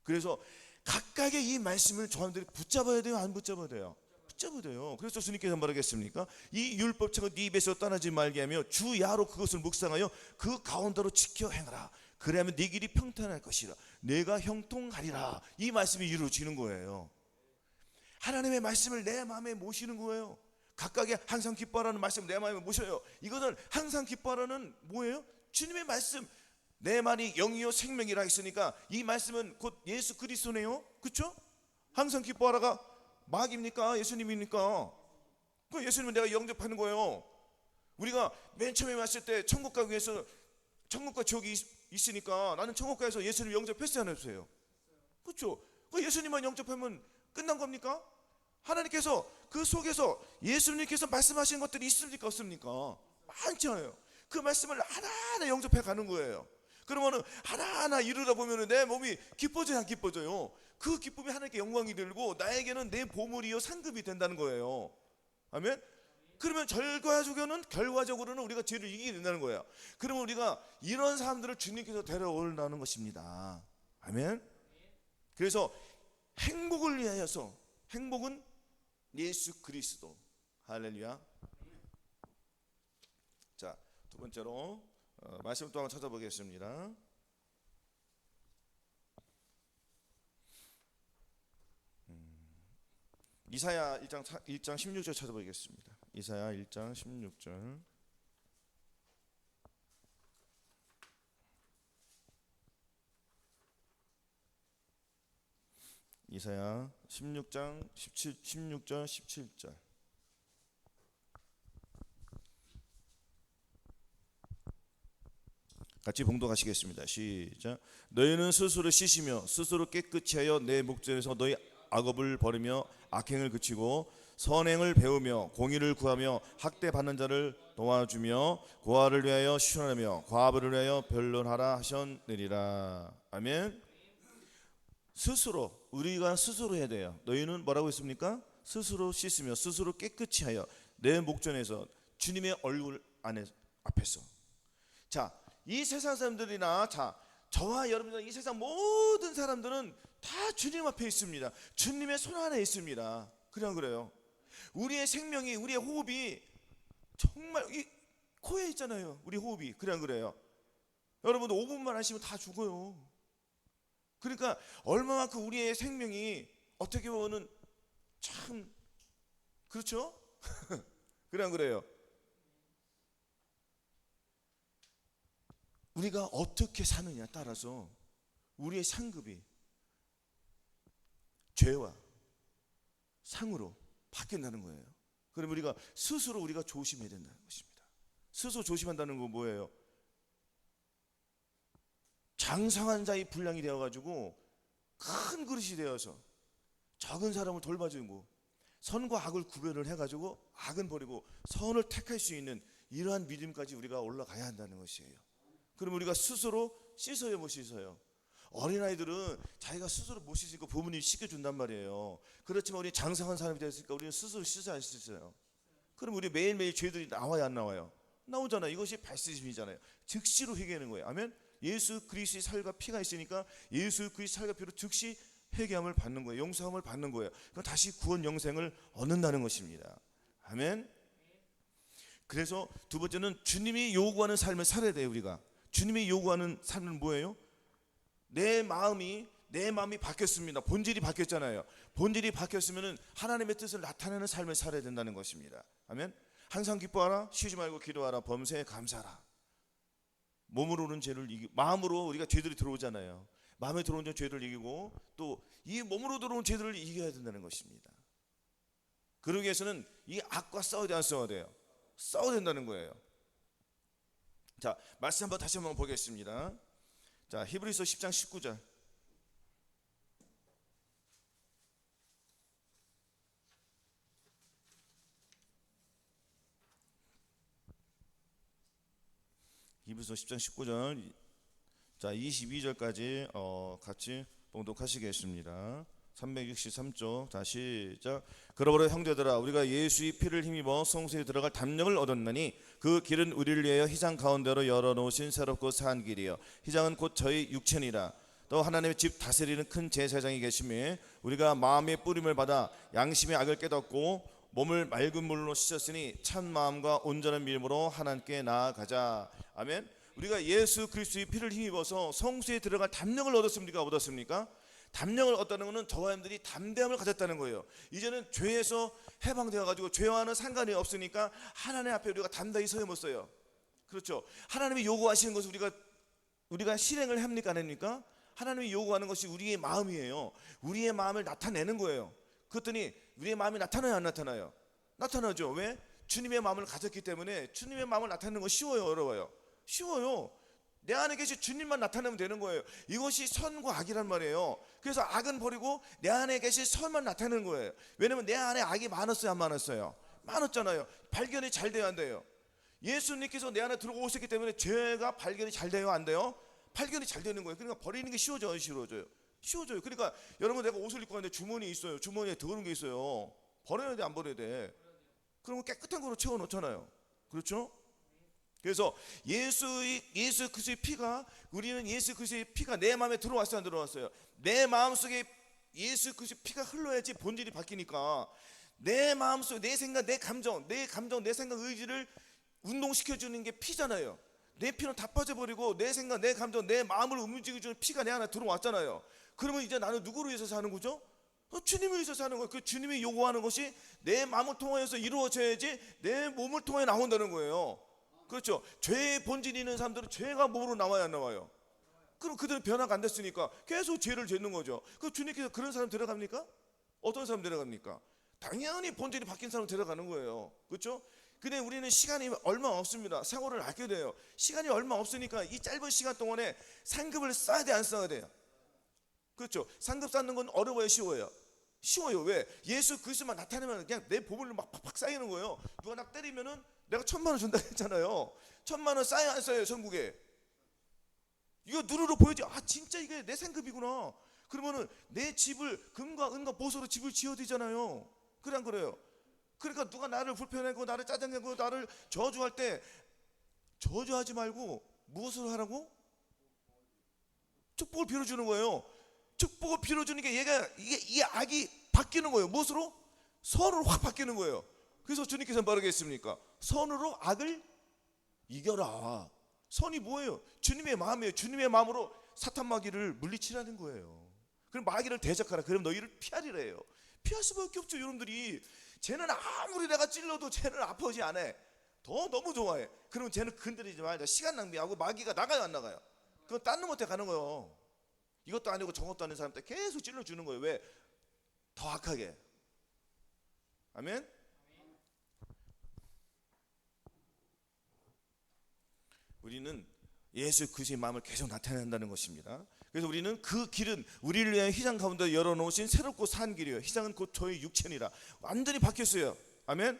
그래서 각각의 이 말씀을 저한들이 붙잡아야 돼요, 안 붙잡아야 돼요? 붙잡아야 돼요. 그래서 주님께서 뭐라겠습니까? 이 율법책을 네 입에서 떠나지 말게 하며 주 야로 그것을 묵상하여 그 가운데로 지켜 행하라. 그래야면 네 길이 평탄할 것이라. 내가 형통하리라. 이 말씀이 이루어지는 거예요. 하나님의 말씀을 내 마음에 모시는 거예요. 각각의 항상 기뻐하라는 말씀 내 마음에 모셔요. 이것은 항상 기뻐하라는 뭐예요? 주님의 말씀. 내 말이 영이요 생명이라 했으니까 이 말씀은 곧 예수 그리스도네요. 그렇죠? 항상 기뻐하라가 마귀입니까? 예수님입니까? 그 예수님은 내가 영접하는 거예요. 우리가 맨 처음에 왔을 때 천국 가기 위해서 천국과 지옥이 있으니까 나는 천국 가서 예수님 영접했어요, 안 했어요? 그렇죠? 그 예수님만 영접하면 끝난 겁니까? 하나님께서 그 속에서 예수님께서 말씀하신 것들이 있습니까, 없습니까? 많잖아요. 그 말씀을 하나하나 영접해 가는 거예요. 그러면은 하나하나 이루다 보면은 내 몸이 기뻐져요, 안 기뻐져요? 그 기쁨이 하나님께 영광이 들고 나에게는 내 보물이요 상급이 된다는 거예요. 아멘. 그러면 결과적으로는 우리가 죄를 이기게 된다는 거예요. 그러면 우리가 이런 사람들을 주님께서 데려오려는 것입니다. 아멘. 그래서 행복을 위하여서, 행복은 예수 그리스도. 할렐루야. 자, 두 번째로 말씀 또 한번 찾아보겠습니다. 이사야 1장 16절 찾아보겠습니다. 이사야 1장 16절. 이사야 16장 16절 17절. 같이 봉독하시겠습니다. 시작. 너희는 스스로 씻으며 스스로 깨끗이 하여 내 목전에서 너희 악업을 버리며 악행을 그치고 선행을 배우며 공의를 구하며 학대받는 자를 도와주며 고아를 위하여 시원하며 과부를 위하여 변론하라 하셨느니라. 아멘. 스스로, 우리가 스스로 해야 돼요. 너희는 뭐라고 했습니까? 스스로 씻으며 스스로 깨끗이 하여 내 목전에서 주님의 얼굴 앞에서. 자, 이 세상 사람들이나 저와 여러분들, 이 세상 모든 사람들은 다 주님 앞에 있습니다. 주님의 손 안에 있습니다. 그냥 그래요. 우리의 생명이, 우리의 호흡이 정말 이 코에 있잖아요. 우리 호흡이. 그냥 그래요. 여러분들 5분만 하시면 다 죽어요. 그러니까 얼마만큼 우리의 생명이 어떻게 보면 참 그렇죠? 그냥 그래요. 우리가 어떻게 사느냐에 따라서 우리의 상급이 죄와 상으로 바뀐다는 거예요. 그럼 우리가 스스로 우리가 조심해야 된다는 것입니다. 스스로 조심한다는 건 뭐예요? 장성한 자의 분량이 되어가지고 큰 그릇이 되어서 적은 사람을 돌봐주고 선과 악을 구별을 해가지고 악은 버리고 선을 택할 수 있는 이러한 믿음까지 우리가 올라가야 한다는 것이에요. 그럼 우리가 스스로 씻어요, 못 씻어요? 어린아이들은 자기가 스스로 못 씻으니까 부모님이 씻겨준단 말이에요. 그렇지만 우리 장성한 사람이 됐으니까 우리는 스스로 씻어야 할 수 있어요. 그럼 우리 매일매일 죄들이 나와요, 안 나와요? 나오잖아요. 이것이 발씻음이잖아요. 즉시로 회개하는 거예요. 아멘. 예수 그리스도의 살과 피가 있으니까 예수 그리스도의 살과 피로 즉시 회개함을 받는 거예요. 용서함을 받는 거예요. 그럼 다시 구원 영생을 얻는다는 것입니다. 아멘. 그래서 두 번째는 주님이 요구하는 삶을 살아야 돼요. 우리가 주님이 요구하는 삶은 뭐예요? 내 마음이 바뀌었습니다. 본질이 바뀌었잖아요. 본질이 바뀌었으면 하나님의 뜻을 나타내는 삶을 살아야 된다는 것입니다. 아멘. 항상 기뻐하라, 쉬지 말고 기도하라, 범사에 감사하라. 몸으로 오는 죄를 이기고, 마음으로 우리가 죄들이 들어오잖아요. 마음에 들어오는 죄들을 이기고 또 이 몸으로 들어온 죄들을 이겨야 된다는 것입니다. 그러기 위해서는 이 악과 싸워야 돼, 안 싸워야 돼요? 싸워야 된다는 거예요. 자, 말씀 한번 다시 한번 보겠습니다. 자, 히브리서 10장 19절. 히브리서 10장 19절. 자, 22절까지 같이 봉독하시겠습니다. 363쪽. 자, 시작. 그러므로 형제들아, 우리가 예수의 피를 힘입어 성소에 들어갈 담력을 얻었나니 그 길은 우리를 위하여 휘장 가운데로 열어놓으신 새롭고 산 길이요 휘장은 곧 저희 육체니라. 또 하나님의 집 다스리는 큰 제사장이 계시며 우리가 마음의 뿌림을 받아 양심의 악을 깨닫고 몸을 맑은 물로 씻었으니 참 마음과 온전한 믿음으로 하나님께 나아가자. 아멘. 우리가 예수 그리스도의 피를 힘입어서 성소에 들어갈 담력을 얻었습니까? 얻었습니까? 담력을 얻다는 것은 저와 여러분들이 담대함을 가졌다는 거예요. 이제는 죄에서 해방되어가지고 죄와는 상관이 없으니까 하나님 앞에 우리가 담대히 서야 못 써요. 그렇죠. 하나님이 요구하시는 것을 우리가 실행을 합니까, 안 합니까? 하나님이 요구하는 것이 우리의 마음이에요. 우리의 마음을 나타내는 거예요. 그랬더니 우리의 마음이 나타나요, 안 나타나요? 나타나죠. 왜? 주님의 마음을 가졌기 때문에 주님의 마음을 나타내는 건 쉬워요, 어려워요? 쉬워요. 내 안에 계신 주님만 나타내면 되는 거예요. 이것이 선과 악이란 말이에요. 그래서 악은 버리고 내 안에 계신 선만 나타내는 거예요. 왜냐면 내 안에 악이 많았어요, 안 많았어요? 많았잖아요. 발견이 잘 돼야 안 돼요? 예수님께서 내 안에 들어오셨기 때문에 죄가 발견이 잘 돼요, 안 돼요? 발견이 잘 되는 거예요. 그러니까 버리는 게 쉬워져요, 쉬워져요. 그러니까 여러분, 내가 옷을 입고 갔는데 주머니에 있어요. 주머니에 더러운 게 있어요. 버려야 돼, 안 버려야 돼? 그러면 깨끗한 거로 채워 놓잖아요. 그렇죠? 그래서 예수 그리스도의 피가, 우리는 예수 그리스도의 피가 내 마음에 들어왔어요, 안 들어왔어요? 내 마음속에 예수 그리스도의 피가 흘러야지 본질이 바뀌니까. 내 마음속, 내 생각, 내 감정, 내 생각, 의지를 운동시켜주는 게 피잖아요. 내 피는 다 빠져버리고 내 생각, 내 감정, 내 마음을 움직여주는 피가 내 안에 들어왔잖아요. 그러면 이제 나는 누구를 위해서 사는 거죠? 주님을 위해서 사는 거예요. 그 주님이 요구하는 것이 내 마음을 통하여서 이루어져야지 내 몸을 통해 나온다는 거예요. 그렇죠. 죄의 본질이 있는 사람들은 죄가 몸으로 나와야 안 나와요? 그럼 그들은 변화가 안 됐으니까 계속 죄를 짓는 거죠. 그럼 주님께서 그런 사람 데려갑니까? 어떤 사람 데려갑니까? 당연히 본질이 바뀐 사람 데려가는 거예요. 그렇죠? 근데 우리는 시간이 얼마 없습니다. 사고를 아껴야 돼요. 시간이 얼마 없으니까 이 짧은 시간 동안에 상급을 쌓아야 돼, 안 쌓아야 돼요? 그렇죠. 상급 쌓는 건 어려워요, 쉬워요? 쉬워요. 왜? 예수 그리스도만 나타내면 그냥 내 보물로 막 팍팍 쌓이는 거예요. 누가 나 때리면은 내가 1,000,000원 준다 했잖아요. 1,000,000원 쌓여 안 쌓여요, 전국에? 이거 누르르 보여지. 아, 진짜 이게 내 상급이구나. 그러면은 내 집을 금과 은과 보석으로 집을 지어야 되잖아요. 그래, 안 그래요? 그러니까 누가 나를 불편하고 나를 짜증내고 나를 저주할 때 저주하지 말고 무엇을 하라고? 축복을 빌어주는 거예요. 축복을 빌어주는 게 이게 악이 바뀌는 거예요. 무엇으로? 선으로 확 바뀌는 거예요. 그래서 주님께서 뭐라고 했습니까? 선으로 악을 이겨라. 선이 뭐예요? 주님의 마음이에요. 주님의 마음으로 사탄 마귀를 물리치라는 거예요. 그럼 마귀를 대적하라. 그럼 너희를 피하리래요. 피할 수밖에 없죠. 여러분들이 쟤는 아무리 내가 찔러도 쟤는 아프지 않아. 더 너무 좋아해. 그러면 쟤는 건드리지 말자. 시간 낭비하고 마귀가 나가요, 안 나가요? 그건 딴 놈한테 가는 거예요. 이것도 아니고 저것도 아닌 사람한테 계속 찔러주는 거예요. 왜? 더 악하게. 아멘. 우리는 예수 그리스도의 마음을 계속 나타낸다는 것입니다. 그래서 우리는 그 길은 우리를 위한 휘장 가운데 열어놓으신 새롭고 산 길이에요. 휘장은 곧 저의 육체니라. 완전히 바뀌었어요. 아멘.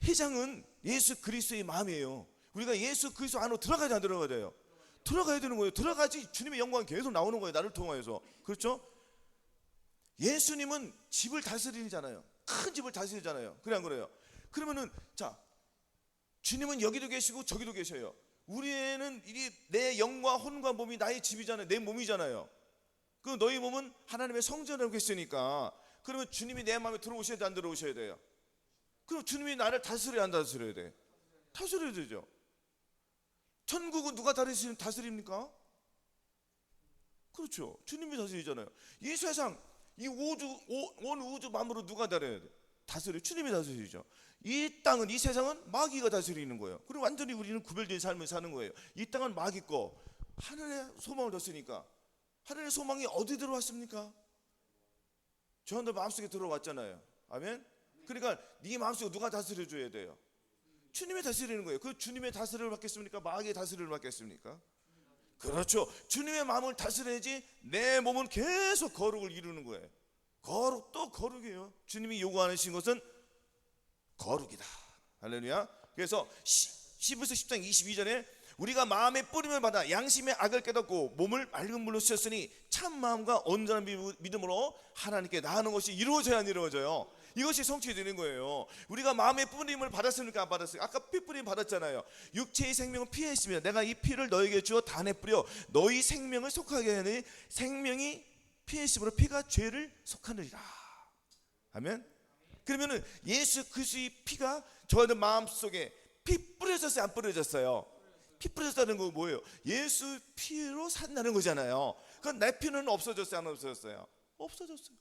휘장은 예수 그리스도의 마음이에요. 우리가 예수 그리스도 안으로 들어가야 안 들어가야 돼요? 들어가야 되는 거예요. 들어가지 주님의 영광이 계속 나오는 거예요. 나를 통하여서. 그렇죠? 예수님은 집을 다스리잖아요. 큰 집을 다스리잖아요. 그래 안 그래요? 그러면은 자, 주님은 여기도 계시고 저기도 계셔요. 우리는 내 영과 혼과 몸이 나의 집이잖아요. 내 몸이잖아요. 그 너희 몸은 하나님의 성전이라고 했으니까 그러면 주님이 내 마음에 들어오셔야 돼, 안 들어오셔야 돼요? 그럼 주님이 나를 다스려야 안 다스려야 돼? 다스려야 되죠. 천국은 누가 다스립니까? 그렇죠. 주님이 다스리잖아요. 이 세상, 이 온 우주 만물을 누가 다스려요? 주님이 다스리죠. 이 땅은, 이 세상은 마귀가 다스리는 거예요. 그리고 완전히 우리는 구별된 삶을 사는 거예요. 이 땅은 마귀 거, 하늘의 소망을 뒀으니까. 하늘의 소망이 어디 들어왔습니까? 저한테 마음속에 들어왔잖아요. 아멘. 그러니까 네 마음속에 누가 다스려줘야 돼요? 주님이 다스리는 거예요. 그 주님의 다스림을 받겠습니까? 마귀의 다스림을 받겠습니까? 그렇죠. 주님의 마음을 다스려야지 내 몸은 계속 거룩을 이루는 거예요. 거룩 또 거룩이에요. 주님이 요구하신 것은 거룩이다. 할렐루야. 그래서 히브리서 10장 22절에 우리가 마음의 뿌림을 받아 양심의 악을 깨닫고 몸을 맑은 물로 씻었으니 참 마음과 온전한 믿음으로 하나님께 나아가는 것이 이루어져야 안 이루어져요? 이것이 성취되는 거예요. 우리가 마음의 뿌림을 받았습니까? 안 받았어요? 아까 피 뿌림 받았잖아요. 육체의 생명은 피에 있으며 내가 이 피를 너에게 주어 단에 뿌려 너희 생명을 속하게 하니 생명이 피에 있으므로 피가 죄를 속하느니라. 아멘. 그러면은 예수 그리스도의 피가 저의 마음속에 피 뿌려졌어요? 안 뿌려졌어요? 피 뿌려졌다는 거 뭐예요? 예수 피로 산다는 거잖아요. 그건 내 피는 없어졌어요? 안 없어졌어요? 없어졌어요.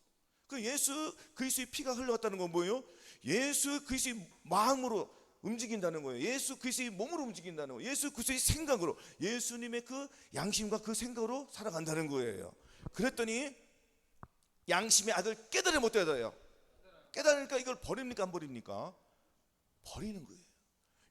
그 예수 그리스도의 피가 흘러갔다는 건 뭐예요? 예수 그리스도의 마음으로 움직인다는 거예요. 예수 그리스도의 몸으로 움직인다는 거예요. 예수 그리스도의 생각으로, 예수님의 그 양심과 그 생각으로 살아간다는 거예요. 그랬더니 양심의 악을 깨달아 못 깨달아요? 깨달으니까 이걸 버립니까? 안 버립니까? 버리는 거예요.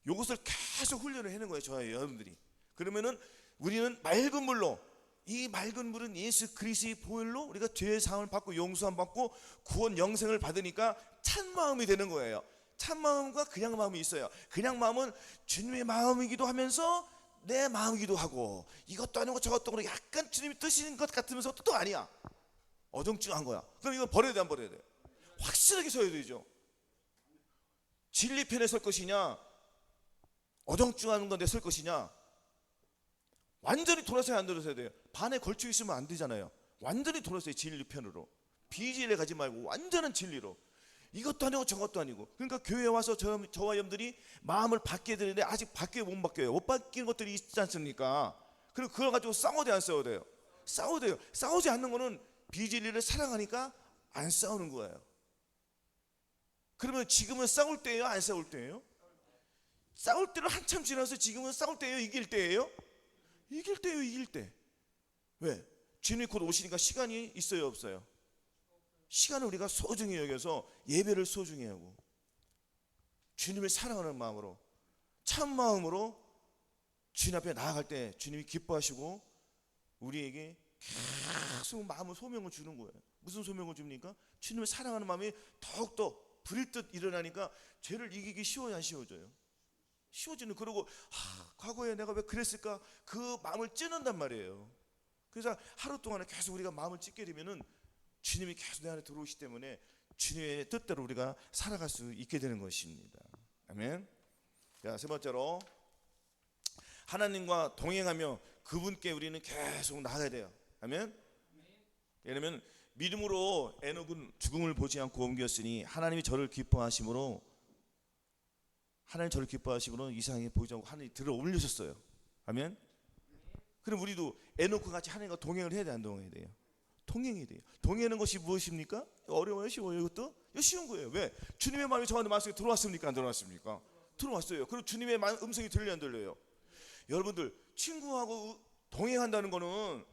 이것을 계속 훈련을 하는 거예요. 저와 여러분들이. 그러면은 우리는 맑은 물로, 이 맑은 물은 예수 그리스도의 보혈로 우리가 죄의 사함을 받고 용서함 받고 구원 영생을 받으니까 참 마음이 되는 거예요. 참 마음과 그냥 마음이 있어요. 그냥 마음은 주님의 마음이기도 하면서 내 마음이기도 하고 이것도 아니고 저것도 아니고 약간 주님이 뜻인 것 같으면서 또 아니야. 어정쩡한 거야. 그럼 이건 버려야 돼, 안 버려야 돼? 확실하게 서야 되죠. 진리 편에 설 것이냐, 어정쩡한 건데 설 것이냐, 완전히 돌아서야 안 돌아서야 돼요. 반에 걸쳐 있으면 안 되잖아요. 완전히 돌아서야 진리 편으로. 비진리에 가지 말고 완전한 진리로. 이것도 아니고 저것도 아니고. 그러니까 교회에 와서 저와 여러분들이 마음을 바뀌어야 되는데 아직 바뀌어 못 바뀌어요. 못 바뀌는 것들이 있지 않습니까? 그리고 그걸 가지고 싸워야 돼, 안 싸워야 돼요? 싸워야 돼요. 싸우지 않는 거는 비진리를 사랑하니까 안 싸우는 거예요. 그러면 지금은 싸울 때예요? 안 싸울 때예요? 싸울 때를 한참 지나서 지금은 싸울 때예요? 이길 때예요? 이길 때예요, 이길 때. 왜? 주님이 곧 오시니까 시간이 있어요, 없어요? 시간을 우리가 소중히 여겨서 예배를 소중히 하고 주님을 사랑하는 마음으로, 참 마음으로 주님 앞에 나아갈 때 주님이 기뻐하시고 우리에게 계속 마음의 소명을 주는 거예요. 무슨 소명을 줍니까? 주님을 사랑하는 마음이 더욱더 불일듯 일어나니까 죄를 이기기 쉬워요, 안 쉬워져요? 쉬워지는. 그러고 과거에 내가 왜 그랬을까? 그 마음을 찌는단 말이에요. 그래서 하루 동안에 계속 우리가 마음을 찢게 되면은 주님이 계속 내 안에 들어오시기 때문에 주님의 뜻대로 우리가 살아갈 수 있게 되는 것입니다. 아멘. 자, 세 번째로 하나님과 동행하며 그분께 우리는 계속 나아가야 돼요. 아멘. 왜냐하면 믿음으로 에녹은 죽음을 보지 않고 옮겼으니 하나님이 저를 기뻐하심으로 이상하게 보이지 않고 하나님이 들어 올리셨어요. 아멘. 그럼 우리도 에녹과 같이 하나님과 동행을 해야 돼, 안 동행해야 돼요? 동행해야 돼요. 동행하는 것이 무엇입니까? 어려워요, 쉬워요? 이것도? 이거 쉬운 거예요. 왜? 주님의 마음이 저한테 마음속에 들어왔습니까? 안 들어왔습니까? 들어왔어요. 그리고 주님의 음성이 들려요, 안 들려요? 여러분들 친구하고 동행한다는 거는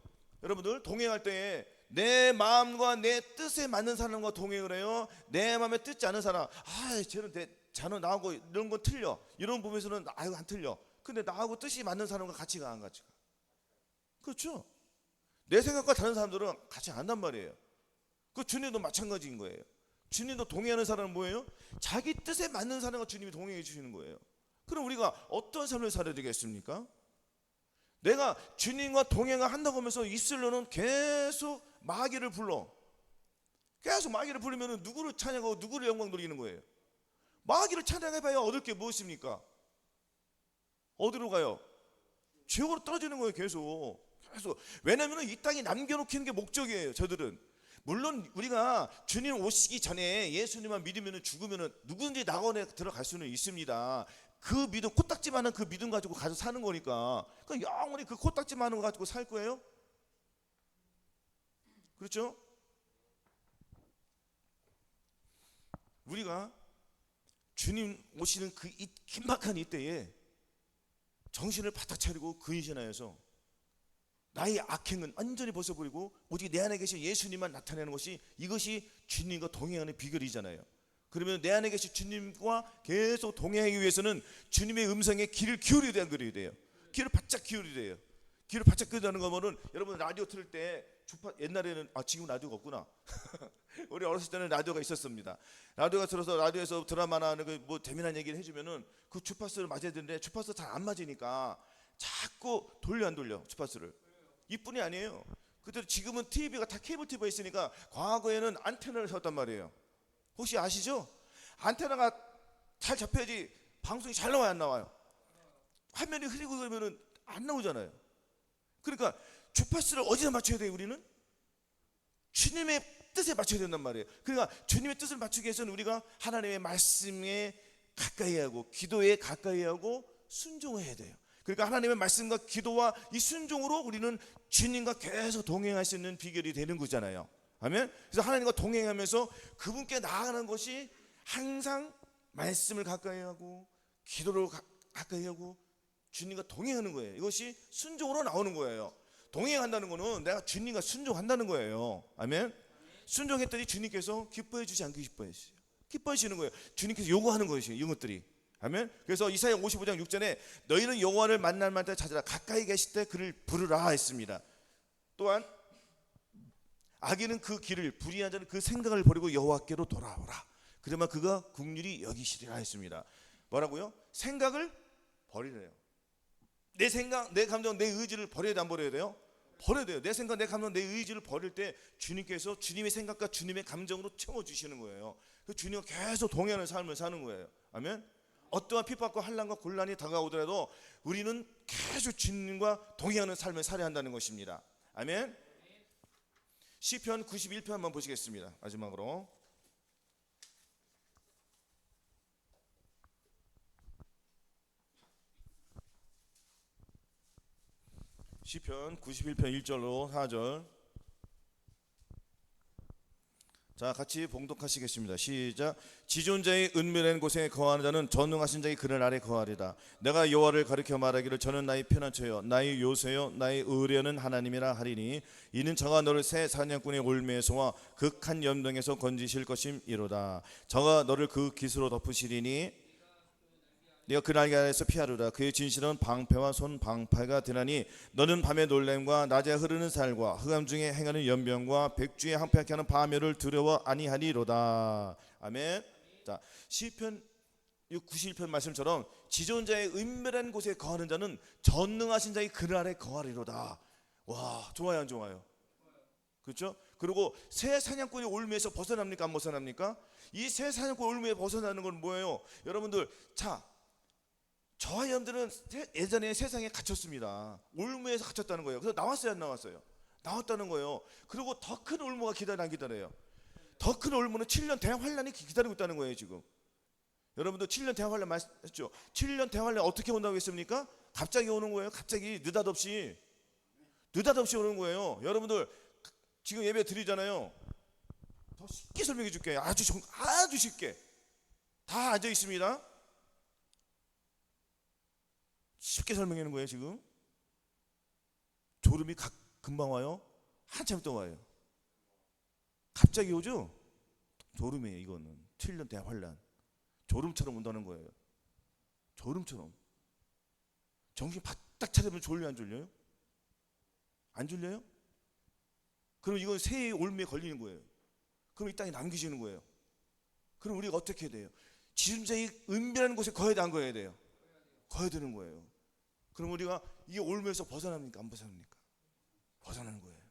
여러분들 동행할 때에 내 마음과 내 뜻에 맞는 사람과 동행을 해요. 내 마음에 뜻지 않은 사람, 쟤는 나하고 이런 건 틀려, 이런 부분에서는 아유 안 틀려. 근데 나하고 뜻이 맞는 사람과 같이 가, 안 같이 가? 그렇죠? 내 생각과 다른 사람들은 같이 안 한단 말이에요. 그 주님도 마찬가지인 거예요. 주님도 동행하는 사람은 뭐예요? 자기 뜻에 맞는 사람과 주님이 동행해 주시는 거예요. 그럼 우리가 어떤 삶을 살아야 되겠습니까? 내가 주님과 동행을 한다고 하면서 입술로는 계속 마귀를 불러. 계속 마귀를 부르면 누구를 찬양하고 누구를 영광 돌리는 거예요? 마귀를 찬양해봐야 얻을 게 무엇입니까? 어디로 가요? 지옥으로 떨어지는 거예요. 계속. 왜냐하면 이 땅에 남겨놓기는 게 목적이에요. 저들은. 물론 우리가 주님 오시기 전에 예수님만 믿으면 죽으면 누구든지 낙원에 들어갈 수는 있습니다. 그 믿음, 코딱지만한 그 믿음 가지고 가서 사는 거니까. 그러니까 영원히 그 코딱지만한 거 가지고 살 거예요? 그렇죠? 우리가 주님 오시는 그 긴박한 이때에 정신을 바짝 차리고 근신하여서 나의 악행은 완전히 벗어버리고 오직 내 안에 계신 예수님만 나타내는 것이, 이것이 주님과 동행하는 비결이잖아요. 그러면 내 안에 계신 주님과 계속 동행하기 위해서는 주님의 음성에 귀를 기울여야 돼요. 귀를 바짝 기울여야 돼요. 귀를 바짝 기울이는 거면은, 여러분 라디오 틀을 때 옛날에는, 지금 라디오가 없구나. 우리 어렸을 때는 라디오가 있었습니다. 라디오가 들어서 라디오에서 드라마나 뭐 재미난 얘기를 해주면은 그 주파수를 맞아야 되는데 주파수 잘 안 맞으니까 자꾸 안 돌려 주파수를. 이뿐이 아니에요. 그때 지금은 TV가 다 케이블 TV가 있으니까 과거에는 안테나를 세웠단 말이에요. 혹시 아시죠? 안테나가 잘 잡혀야지 방송이 잘 나와요, 안 나와요? 화면이 흐리고 그러면은 안 나오잖아요. 그러니까 주파수를 어디다 맞춰야 돼요? 우리는 주님의 뜻에 맞춰야 된단 말이에요. 그러니까 주님의 뜻을 맞추기 위해서는 우리가 하나님의 말씀에 가까이 하고 기도에 가까이 하고 순종해야 돼요. 그러니까 하나님의 말씀과 기도와 이 순종으로 우리는 주님과 계속 동행할 수 있는 비결이 되는 거잖아요. 아멘. 그래서 하나님과 동행하면서 그분께 나아가는 것이 항상 말씀을 가까이 하고 기도를 가까이 하고 주님과 동행하는 거예요. 이것이 순종으로 나오는 거예요. 동행한다는 거는 내가 주님과 순종한다는 거예요. 아멘. 순종했더니 주님께서 기뻐해 주지 않게 기뻐하시는 거예요. 주님께서 요구하는 것이에요, 이것들이. 아멘. 그래서 이사야 55장 6절에 너희는 여호와를 만날 만때 찾으라, 가까이 계실 때 그를 부르라 했습니다. 또한 악인은 그 길을, 불의한 자는 그 생각을 버리고 여호와께로 돌아오라, 그러면 그가 긍휼히 여기시리라 했습니다. 뭐라고요? 생각을 버리래요. 내 생각, 내 감정, 내 의지를 버려야 돼, 안 버려야 돼요? 버려야 돼요. 내 생각, 내 감정, 내 의지를 버릴 때 주님께서 주님의 생각과 주님의 감정으로 채워주시는 거예요. 주님과 계속 동행하는 삶을 사는 거예요. 아멘. 어떠한 핍박과 환난과 곤란이 다가오더라도 우리는 계속 주님과 동행하는 삶을 살아야 한다는 것입니다. 아멘. 시편 91편 한번 보시겠습니다. 마지막으로 시편 91편 1절로 4절. 자, 같이 봉독하시겠습니다. 시작. 지존자의 은밀한 곳에 거하는 자는 전능하신 자의 그늘 아래 거하리다. 내가 여호와를 가리켜 말하기를 저는 나의 피난처요 나의 요새요 나의 의뢰하는 하나님이라 하리니 이는 저가 너를 새 사냥꾼의 올매에서와 극한 염동에서 건지실 것임이로다. 저가 너를 그 깃으로 덮으시리니 네가 그 날개 아래에서 피하리라. 그의 진실은 방패와 손 방패가 되나니 너는 밤의 놀램과 낮에 흐르는 살과 흑암 중에 행하는 연병과 백주에 항폐하게 하는 파멸을 두려워 아니하리로다. 아멘. 자, 시편 91편 말씀처럼 지존자의 은밀한 곳에 거하는 자는 전능하신 자의 그늘 아래 거하리로다. 와, 좋아요, 안 좋아요? 그렇죠? 그리고 새 사냥꾼의 올무에서 벗어납니까, 안 벗어납니까? 이 새 사냥꾼 올무에 벗어나는 건 뭐예요? 여러분들, 자, 저와 여러분들은 예전에 세상에 갇혔습니다. 올무에서 갇혔다는 거예요. 그래서 나왔어요, 안 나왔어요? 나왔다는 거예요. 그리고 더 큰 올무가 기다려, 안 기다려요? 더 큰 올무는 7년 대환란이 기다리고 있다는 거예요, 지금. 여러분들 7년 대환란 말했죠? 7년 대환란 어떻게 온다고 했습니까? 갑자기 오는 거예요. 갑자기 느닷없이 오는 거예요. 여러분들 지금 예배 드리잖아요. 더 쉽게 설명해 줄게요. 아주 쉽게. 다 앉아 있습니다. 쉽게 설명하는 거예요. 지금 졸음이 금방 와요. 한참 또 와요. 갑자기 오죠? 졸음이에요. 이거는 7년 대환란. 졸음처럼 온다는 거예요. 졸음처럼. 정신 바짝 차리면 졸려요, 안 졸려요? 안 졸려요? 그럼 이건 새의 올무에 걸리는 거예요. 그럼 이 땅에 남기시는 거예요. 그럼 우리가 어떻게 해야 돼요? 지존자의 은밀한 곳에 거해야 돼, 안 거해야 돼요? 거해야 되는 거예요. 그럼 우리가 이 올무에서 벗어납니까? 안 벗어납니까? 벗어나는 거예요.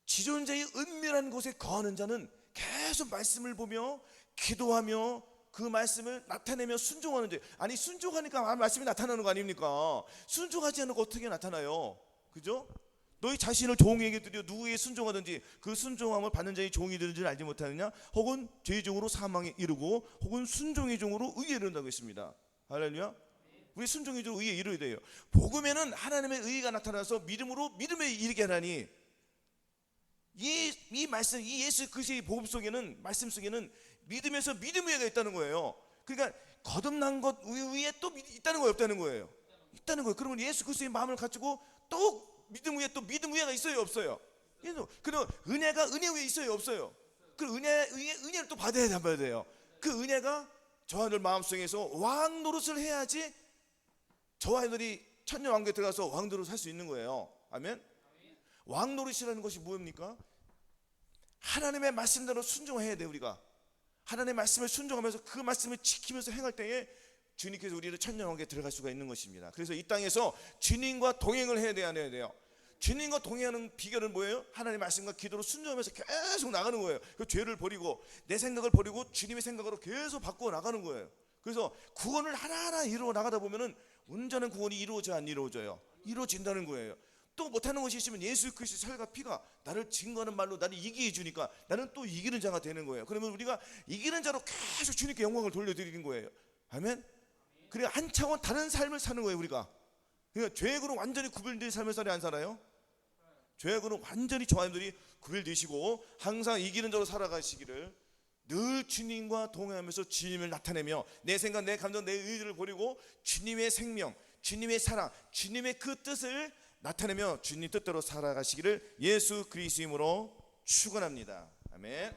지존자의 은밀한 곳에 거하는 자는 계속 말씀을 보며 기도하며 그 말씀을 나타내며 순종하는 자. 아니 순종하니까 말씀이 나타나는 거 아닙니까? 순종하지 않고 어떻게 나타나요? 그죠? 너희 자신을 종에게 드려 누구에게 순종하든지 그 순종함을 받는 자의 종이 되는 줄 알지 못하느냐? 혹은 죄의 종으로 사망에 이르고 혹은 순종의 종으로 의에 이른다고 했습니다. 할렐루야. 우리 순종의 종으로 의에 이르야 돼요. 복음에는 하나님의 의가 나타나서 믿음으로 믿음에 이르게 하나니 이 말씀, 이 예수 그리스도의 복음 속에는, 말씀 속에는 믿음에서 믿음 위에가 있다는 거예요. 그러니까 거듭난 것 위에 또 있다는 거예요, 없다는 거예요? 있다는 거예요. 그러면 예수 그리스도의 마음을 가지고 또 믿음 위에 또 믿음 위에가 있어요, 없어요? 그럼 은혜가 은혜 위에 있어요, 없어요? 그 은혜를 또 받아야 돼, 안 받아야 돼요? 그 은혜가 저와 늘 마음속에서 왕 노릇을 해야지 저와 너희 천년 왕국에 들어가서 왕 노릇을 할 수 있는 거예요. 아멘. 왕 노릇이라는 것이 뭡니까? 하나님의 말씀대로 순종해야 돼. 우리가 하나님의 말씀을 순종하면서 그 말씀을 지키면서 행할 때에 주님께서 우리를 천년 왕국에 들어갈 수가 있는 것입니다. 그래서 이 땅에서 주님과 동행을 해야 돼요, 안 해야 돼요? 주님과 동행하는 비결은 뭐예요? 하나님의 말씀과 기도로 순종하면서 계속 나가는 거예요. 그 죄를 버리고 내 생각을 버리고 주님의 생각으로 계속 바꾸어 나가는 거예요. 그래서 구원을 하나하나 이루어 나가다 보면은 온전한 구원이 이루어져 안 이루어져요? 이루어진다는 거예요. 또 못하는 것이 있으면 예수 그리스도의 살과 피가 나를 증거하는 말로 나를 이기게 해주니까 나는 또 이기는 자가 되는 거예요. 그러면 우리가 이기는 자로 계속 주님께 영광을 돌려드리는 거예요. 아멘. 그래 한 차원 다른 삶을 사는 거예요, 우리가. 그러니까 죄악으로 완전히 구별된 삶을 살아야 안 살아요? 죄악으로 완전히 저와 여러분들이 구별되시고 항상 이기는 자로 살아가시기를, 늘 주님과 동행하면서 주님을 나타내며 내 생각, 내 감정, 내 의지를 버리고 주님의 생명, 주님의 사랑, 주님의 그 뜻을 나타내며 주님 뜻대로 살아가시기를 예수 그리스도 이름으로 축원합니다. 아멘.